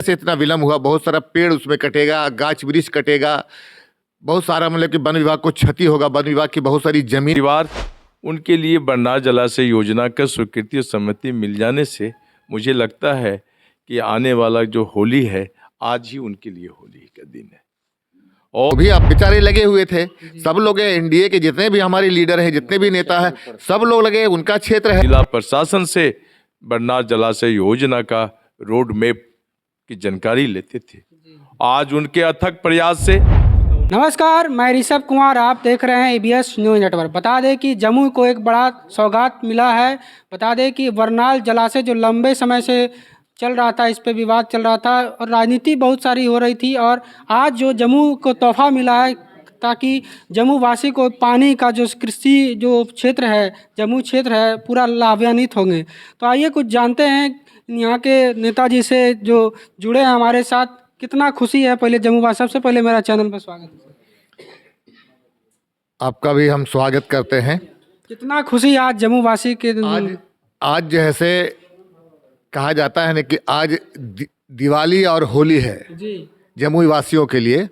से इतना विलम्ब हुआ, बहुत सारा पेड़ उसमें कटेगा, गाछ वृक्ष कटेगा, बहुत सारा मतलब कि वन विभाग को क्षति होगा, वन विभाग की बहुत सारी जमीन। परिवार उनके लिए बरनार जलाशय योजना का स्वीकृति और सम्मति मिल जाने से मुझे लगता है कि आने वाला जो होली है आज ही उनके लिए होली का दिन है। और भी आप बेचारे लगे हुए थे, सब लोग एनडीए के जितने भी हमारे लीडर हैं, जितने भी नेता हैं, सब लोग लगे, उनका क्षेत्र है। जिला प्रशासन से बरनार जलाशय योजना का रोड मैप की जानकारी लेते थे। आज उनके अथक प्रयास से। नमस्कार, मैं ऋषभ कुमार, आप देख रहे हैं एबीएस न्यूज नेटवर्क। बता दें कि जम्मू को एक बड़ा सौगात मिला है। बता दें कि बरनार जलाशय जो लंबे समय से चल रहा था, इस पे विवाद चल रहा था और राजनीति बहुत सारी हो रही थी, और आज जो जम्मू को तोहफा मिला है ताकि जम्मू वासी को पानी का जो कृषि जो क्षेत्र है, जम्मू क्षेत्र है, पूरा लाभान्वित होंगे। तो आइए कुछ जानते हैं यहाँ के नेताजी से जो जुड़े हैं हमारे साथ, कितना खुशी है पहले जम्मू वासी। सबसे पहले मेरा चैनल पर स्वागत है। आपका भी हम स्वागत करते हैं। कितना खुशी आज जम्मू वासी के आज जैसे कहा जाता है ना कि आज दिवाली और होली है जी जमुई वासियों के लिए,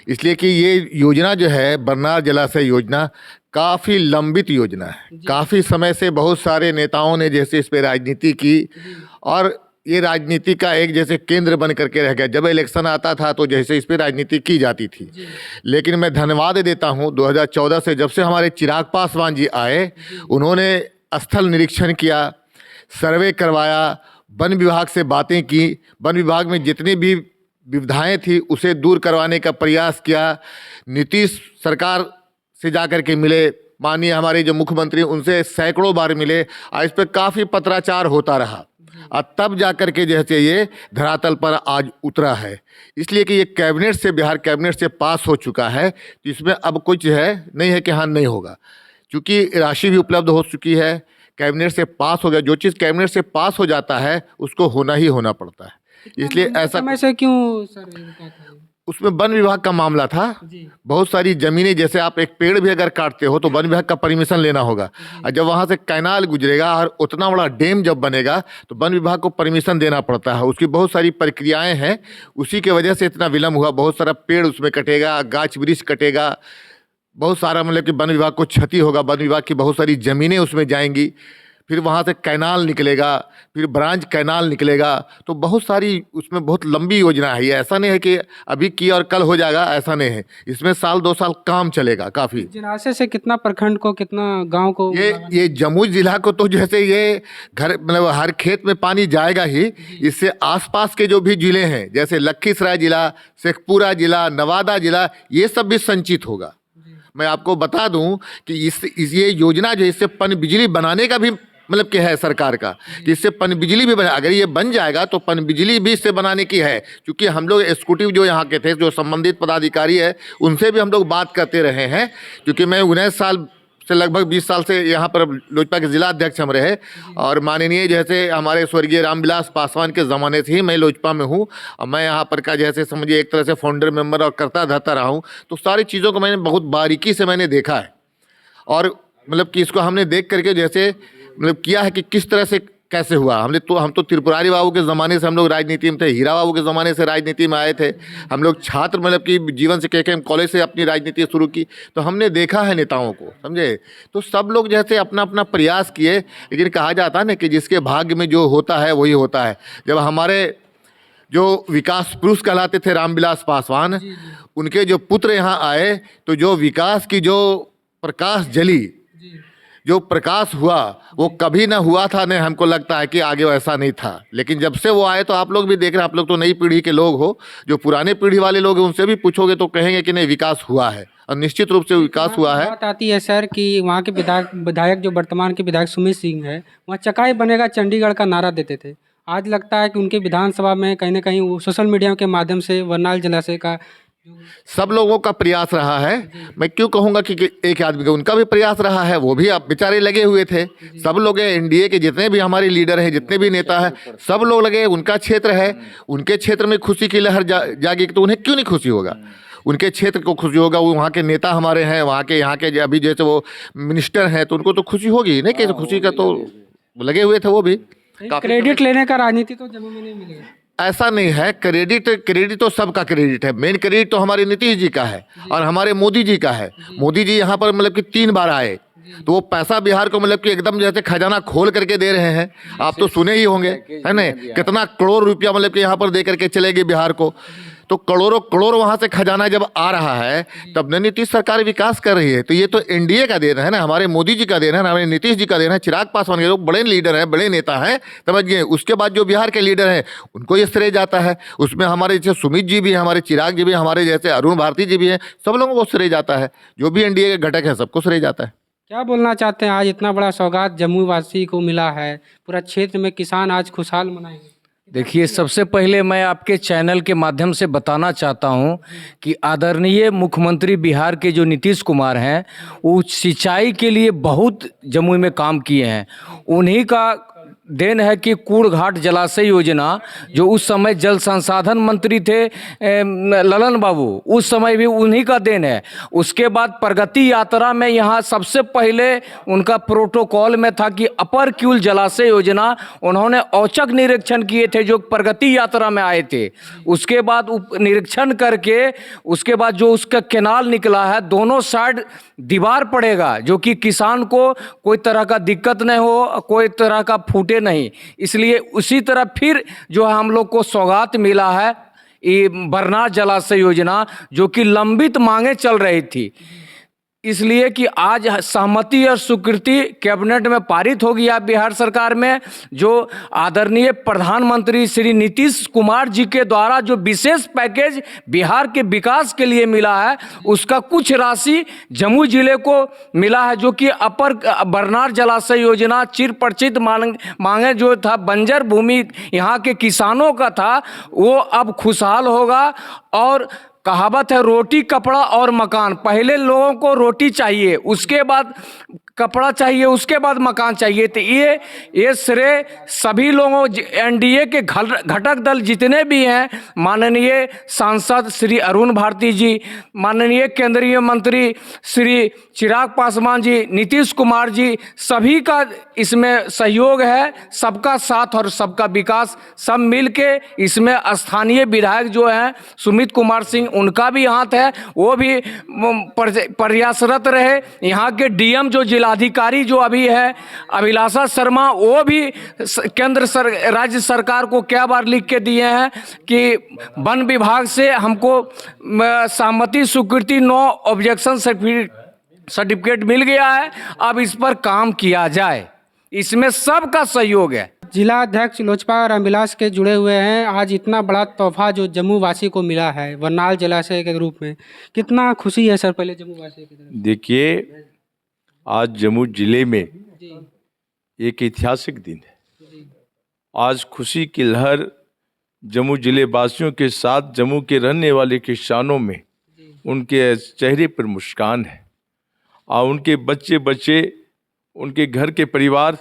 इसलिए कि ये योजना जो है बरनार जलाशय योजना काफ़ी लंबित योजना है। काफ़ी समय से बहुत सारे नेताओं ने जैसे इस पे राजनीति की और ये राजनीति का एक जैसे केंद्र बन करके रह गया। जब इलेक्शन आता था तो जैसे इस पे राजनीति की जाती थी, लेकिन मैं धन्यवाद देता हूँ 2014 से जब से हमारे चिराग पासवान जी आए, उन्होंने स्थल निरीक्षण किया, सर्वे करवाया, वन विभाग से बातें की, वन विभाग में जितनी भी विविधाएं थी उसे दूर करवाने का प्रयास किया। नीतीश सरकार से जाकर के मिले, माननीय हमारे जो मुख्यमंत्री, उनसे सैकड़ों बार मिले और इस पर काफ़ी पत्राचार होता रहा और तब जाकर के जैसे ये धरातल पर आज उतरा है। इसलिए कि ये कैबिनेट से, बिहार कैबिनेट से पास हो चुका है, तो इसमें अब कुछ है नहीं है कि हाँ नहीं होगा, क्योंकि राशि भी उपलब्ध हो चुकी है, कैबिनेट से पास हो गया। जो चीज़ कैबिनेट से पास हो जाता है उसको होना ही होना पड़ता है। इसलिए ऐसा समय से क्यों सर? उसमें वन विभाग का मामला था। बहुत सारी जमीनें, जैसे आप एक पेड़ भी अगर काटते हो तो वन विभाग का परमिशन लेना होगा, और जब वहाँ से कैनाल गुजरेगा और उतना बड़ा डैम जब बनेगा तो वन विभाग को परमिशन देना पड़ता है। उसकी बहुत सारी प्रक्रियाएं हैं, उसी की वजह से इतना विलम्ब हुआ। बहुत सारा पेड़ उसमें कटेगा, गाछ वृक्ष कटेगा, बहुत सारा मतलब कि वन विभाग को क्षति होगा, वन विभाग की बहुत सारी ज़मीनें उसमें जाएंगी, फिर वहाँ से कैनाल निकलेगा, फिर ब्रांच कैनाल निकलेगा, तो बहुत सारी उसमें बहुत लंबी योजना है। ये ऐसा नहीं है कि अभी की और कल हो जाएगा, ऐसा नहीं है। इसमें साल 2 साल काम चलेगा काफ़ी। जलाशय से कितना प्रखंड को, कितना गांव को? ये जमुई जिला को तो जैसे ये घर मतलब हर खेत में पानी जाएगा ही। इससे आसपास के जो भी जिले हैं, जैसे लखीसराय जिला, शेखपुरा जिला, नवादा जिला, ये सब भी संचित होगा। मैं आपको बता दूं कि ये योजना जो, इससे पन बिजली बनाने का भी मतलब कि है सरकार का, कि इससे पन बिजली भी बना। अगर ये बन जाएगा तो पन बिजली भी इससे बनाने की है, क्योंकि हम लोग एग्जीक्यूटिव जो यहाँ के थे, जो संबंधित पदाधिकारी है, उनसे भी हम लोग बात करते रहे हैं। क्योंकि मैं 19 साल से लगभग 20 साल से यहाँ पर लोजपा के जिला अध्यक्ष हम रहे, और माननीय जैसे हमारे स्वर्गीय रामविलास पासवान के ज़माने से ही मैं लोजपा में हूँ, और मैं यहाँ पर का जैसे समझिए एक तरह से फाउंडर मेंबर और करता धरता रहा हूँ। तो सारी चीज़ों को मैंने बहुत बारीकी से मैंने देखा है, और मतलब कि इसको हमने देख करके जैसे मतलब किया है कि किस तरह से कैसे हुआ। हम तो त्रिपुरारी बाबू के ज़माने से हम लोग राजनीति में थे, हीरा बाबू के ज़माने से राजनीति में आए थे। हम लोग छात्र मतलब कि जीवन से KKM कॉलेज से अपनी राजनीति शुरू की, तो हमने देखा है नेताओं को, समझे। तो सब लोग जैसे अपना अपना प्रयास किए, लेकिन कहा जाता है ना कि जिसके भाग्य में जो होता है वही होता है। जब हमारे जो विकास पुरुष कहलाते थे रामविलास पासवान, उनके जो पुत्र यहाँ आए, तो जो विकास की जो प्रकाश जली, जो प्रकाश हुआ, वो कभी ना हुआ था। नहीं, हमको लगता है कि आगे वैसा नहीं था, लेकिन जब से वो आए तो आप लोग भी देख रहे हैं। आप लोग तो नई पीढ़ी के लोग हो, जो पुराने पीढ़ी वाले लोग हैं उनसे भी पूछोगे तो कहेंगे कि नहीं, विकास हुआ है, और निश्चित रूप से विकास हुआ है। बात आती है सर कि वहाँ के विधायक जो वर्तमान के विधायक सुमित सिंह है, वहाँ चकाई बनेगा चंडीगढ़ का नारा देते थे। आज लगता है कि उनके विधानसभा में कहीं ना कहीं सोशल मीडिया के माध्यम से बरनार जलाशय का सब लोगों का प्रयास रहा है। मैं क्यों कहूँगा कि एक आदमी का, उनका भी प्रयास रहा है, वो भी आप बेचारे लगे हुए थे। सब लोग एनडीए के जितने भी हमारे लीडर हैं, जितने भी नेता हैं, सब लोग लगे। उनका क्षेत्र है, उनके क्षेत्र में खुशी की लहर जागी, तो उन्हें क्यों नहीं खुशी होगा। उनके क्षेत्र को खुशी होगा। वो वहाँ के नेता हमारे हैं, वहाँ के यहाँ के अभी जैसे वो मिनिस्टर हैं, तो उनको तो खुशी होगी नहीं, कैसे खुशी का तो लगे हुए थे वो भी। क्रेडिट लेने का राजनीति तो जम्मू में नहीं मिलेगा। ऐसा नहीं है, क्रेडिट तो सबका क्रेडिट है। मेन क्रेडिट तो हमारे नीतीश जी का है और हमारे मोदी जी का है। मोदी जी यहाँ पर मतलब कि 3 बार आए, तो वो पैसा बिहार को मतलब कि एकदम जैसे खजाना खोल करके दे रहे हैं। आप तो सुने ही होंगे, है ना, कितना करोड़ रुपया मतलब कि यहाँ पर दे करके चलेगी बिहार को। तो करोड़ों करोड़ वहां से खजाना जब आ रहा है, तब न नीतीश सरकार विकास कर रही है। तो ये तो एनडीए का देन है ना, हमारे मोदी जी का देन है, हमारे नीतीश जी का देन है। चिराग पासवान ये लोग बड़े लीडर हैं, बड़े नेता हैं, समझिए। उसके बाद जो बिहार के लीडर हैं उनको ये श्रेय जाता है। उसमें हमारे जैसे सुमित जी भी हैं, हमारे चिराग जी भी, हमारे जैसे अरुण भारती जी भी हैं, सब लोगों को श्रेय जाता है। जो भी एनडीए के घटक हैं सबको श्रेय जाता है। क्या बोलना चाहते हैं, आज इतना बड़ा सौगात जम्मू वासी को मिला है, पूरा क्षेत्र में किसान आज खुशहाल मनाएंगे? देखिए, सबसे पहले मैं आपके चैनल के माध्यम से बताना चाहता हूं कि आदरणीय मुख्यमंत्री बिहार के जो नीतीश कुमार हैं, वो सिंचाई के लिए बहुत जमुई में काम किए हैं। उन्हीं का देन है कि कूड़घाट जलाशय योजना, जो उस समय जल संसाधन मंत्री थे ललन बाबू, उस समय भी उन्हीं का देन है। उसके बाद प्रगति यात्रा में यहाँ सबसे पहले उनका प्रोटोकॉल में था कि अपर क्यूल जलाशय योजना उन्होंने औचक निरीक्षण किए थे, जो प्रगति यात्रा में आए थे। उसके बाद निरीक्षण करके उसके बाद जो उसका केनाल निकला है, दोनों साइड दीवार पड़ेगा, जो कि किसान को कोई तरह का दिक्कत नहीं हो, कोई तरह का फूटे नहीं। इसलिए उसी तरह फिर जो हम लोग को सौगात मिला है ये बरनार जलाशय योजना, जो कि लंबित मांगे चल रही थी। इसलिए कि आज सहमति और स्वीकृति कैबिनेट में पारित हो गया बिहार सरकार में, जो आदरणीय प्रधानमंत्री श्री नीतीश कुमार जी के द्वारा जो विशेष पैकेज बिहार के विकास के लिए मिला है, उसका कुछ राशि जमुई जिले को मिला है, जो कि अपर बरनार जलाशय योजना चिर परिचित मांगे जो था, बंजर भूमि यहाँ के किसानों का था, वो अब खुशहाल होगा। और कहावत है, रोटी कपड़ा और मकान, पहले लोगों को रोटी चाहिए, उसके बाद कपड़ा चाहिए, उसके बाद मकान चाहिए। तो ये श्रेय सभी लोगों, एनडीए के घटक दल जितने भी हैं, माननीय सांसद श्री अरुण भारती जी, माननीय केंद्रीय मंत्री श्री चिराग पासवान जी, नीतीश कुमार जी, सभी का इसमें सहयोग है। सबका साथ और सबका विकास, सब मिलके इसमें स्थानीय विधायक जो हैं सुमित कुमार सिंह, उनका भी हाथ है, वो भी प्रयासरत रहे। यहाँ के डीएम जो जिलाधिकारी जो अभी है अभिलाषा शर्मा, वो भी राज्य सरकार को क्या बार लिख के दिए हैं कि वन विभाग से हमको सहमति स्वीकृति नो ऑब्जेक्शन सर्टिफिकेट मिल गया है, अब इस पर काम किया जाए। इसमें सबका सहयोग है। जिला अध्यक्ष लोजपा और अभिलाष के जुड़े हुए हैं। आज इतना बड़ा तोहफा जो जम्मू वासी को मिला है बरनाल जलाशय के रूप में, कितना खुशी है सर पहले जम्मू वासी की तरफ? देखिए, आज जम्मू जिले में एक ऐतिहासिक दिन है। आज खुशी की लहर जम्मू जिले वासियों के साथ जम्मू के रहने वाले किसानों में, उनके चेहरे पर मुस्कान है। और उनके बच्चे, उनके घर के परिवार,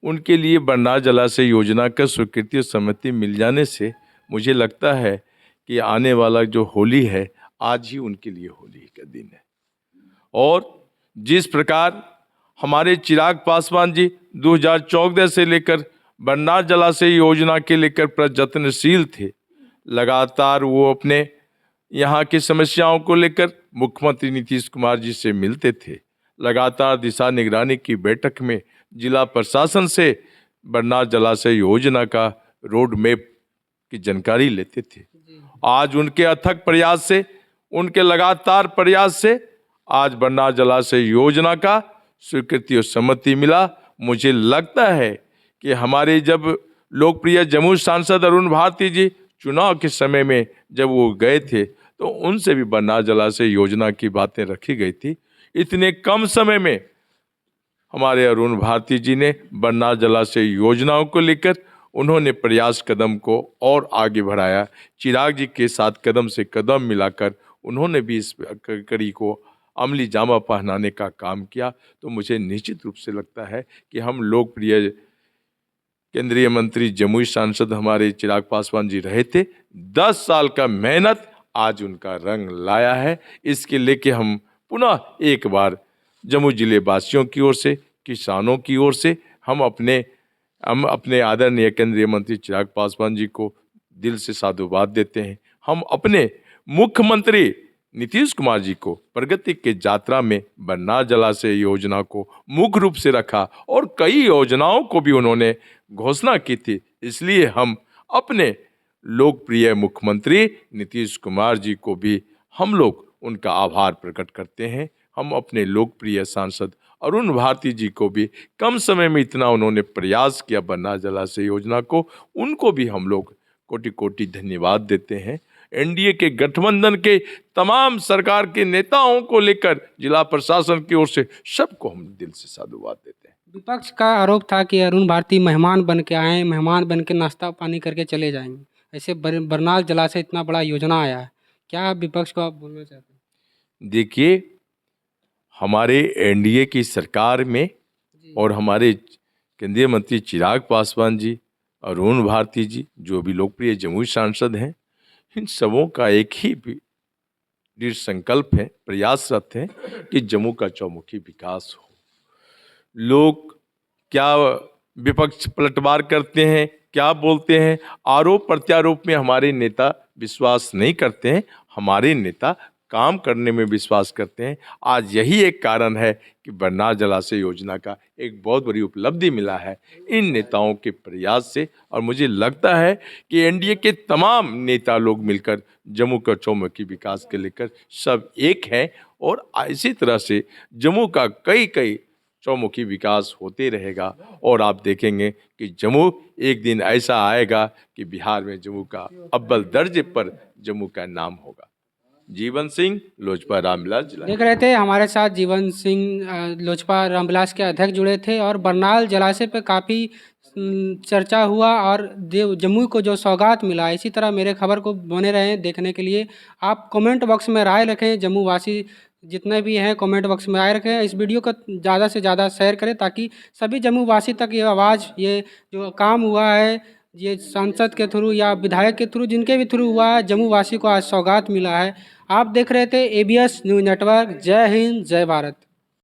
उनके लिए बरनार जलाशय योजना का स्वीकृति और सम्मति मिल जाने से मुझे लगता है कि आने वाला जो होली है, आज ही उनके लिए होली का दिन है। और जिस प्रकार हमारे चिराग पासवान जी 2014 से लेकर बरनार जलाशय योजना के लेकर प्रयत्नशील थे, लगातार वो अपने यहाँ की समस्याओं को लेकर मुख्यमंत्री नीतीश कुमार जी से मिलते थे, लगातार दिशा निगरानी की बैठक में जिला प्रशासन से बरनार जलाशय योजना का रोड मैप की जानकारी लेते थे। आज उनके अथक प्रयास से, उनके लगातार प्रयास से आज बरनार जलाशय योजना का स्वीकृति और सम्मति मिला। मुझे लगता है कि हमारे जब लोकप्रिय जम्मू सांसद अरुण भारती जी चुनाव के समय में जब वो गए थे, तो उनसे भी बरनार जलाशय योजना की बातें रखी गई थी। इतने कम समय में हमारे अरुण भारती जी ने बरनार जलाशय योजनाओं को लेकर उन्होंने प्रयास कदम को और आगे बढ़ाया। चिराग जी के साथ कदम से कदम मिलाकर उन्होंने भी इस कड़ी को अमली जामा पहनाने का काम किया। तो मुझे निश्चित रूप से लगता है कि हम लोकप्रिय केंद्रीय मंत्री जमुई सांसद हमारे चिराग पासवान जी रहे थे, 10 साल का मेहनत आज उनका रंग लाया है। इसके लेके हम पुनः एक बार जम्मू जिले वासियों की ओर से, किसानों की ओर से हम अपने आदरणीय केंद्रीय मंत्री चिराग पासवान जी को दिल से साधुवाद देते हैं। हम अपने मुख्यमंत्री नीतीश कुमार जी को प्रगति के यात्रा में बरनाल जलाशय योजना को मुख्य रूप से रखा और कई योजनाओं को भी उन्होंने घोषणा की थी। इसलिए हम अपने लोकप्रिय मुख्यमंत्री नीतीश कुमार जी को भी हम लोग उनका आभार प्रकट करते हैं। हम अपने लोकप्रिय सांसद अरुण भारती जी को भी कम समय में इतना उन्होंने प्रयास किया बरनाल जलाशय योजना को, उनको भी हम लोग कोटि कोटि धन्यवाद देते हैं। एनडीए के गठबंधन के तमाम सरकार के नेताओं को लेकर जिला प्रशासन की ओर से सबको हम दिल से साधुवाद देते हैं। विपक्ष का आरोप था कि अरुण भारती मेहमान बन के आए, मेहमान बन के नाश्ता पानी करके चले जाएंगे। ऐसे बरनाल जलाशय इतना बड़ा योजना आया है, क्या विपक्ष को आप बोलना चाहते हैं? देखिए, हमारे एनडीए की सरकार में और हमारे केंद्रीय मंत्री चिराग पासवान जी, अरुण भारती जी, जो भी लोकप्रिय जमुई सांसद हैं, इन सबों का एक ही दृढ़ संकल्प है, प्रयासरत है कि जम्मू का चौमुखी विकास हो। लोग क्या विपक्ष पलटवार करते हैं, क्या बोलते हैं, आरोप प्रत्यारोप में हमारे नेता विश्वास नहीं करते हैं। हमारे नेता काम करने में विश्वास करते हैं। आज यही एक कारण है कि बरनाल जलाशय योजना का एक बहुत बड़ी उपलब्धि मिला है इन नेताओं के प्रयास से। और मुझे लगता है कि एनडीए के तमाम नेता लोग मिलकर जम्मू का चौमुखी विकास के लेकर सब एक हैं और इसी तरह से जम्मू का कई चौमुखी विकास होते रहेगा। और आप देखेंगे कि जम्मू एक दिन ऐसा आएगा कि बिहार में जम्मू का अव्वल दर्जे पर जम्मू का नाम होगा। जीवन सिंह, लोजपा रामविलास जिला। देख रहे थे हमारे साथ जीवन सिंह, लोजपा रामविलास के अध्यक्ष जुड़े थे और बरनाल जलाशय पे काफ़ी चर्चा हुआ और जम्मू को जो सौगात मिला, इसी तरह मेरे खबर को बने रहें देखने के लिए। आप कमेंट बॉक्स में राय रखें, जम्मू वासी जितने भी हैं कमेंट बॉक्स में राय रखें। इस वीडियो को ज़्यादा से ज़्यादा शेयर करें ताकि सभी जम्मू वासी तक ये आवाज़, ये जो काम हुआ है, ये सांसद के थ्रू या विधायक के थ्रू, जिनके भी थ्रू हुआ है, जम्मू वासी को आज सौगात मिला है। आप देख रहे थे एबीएस न्यूज़ नेटवर्क। जय हिंद, जय भारत।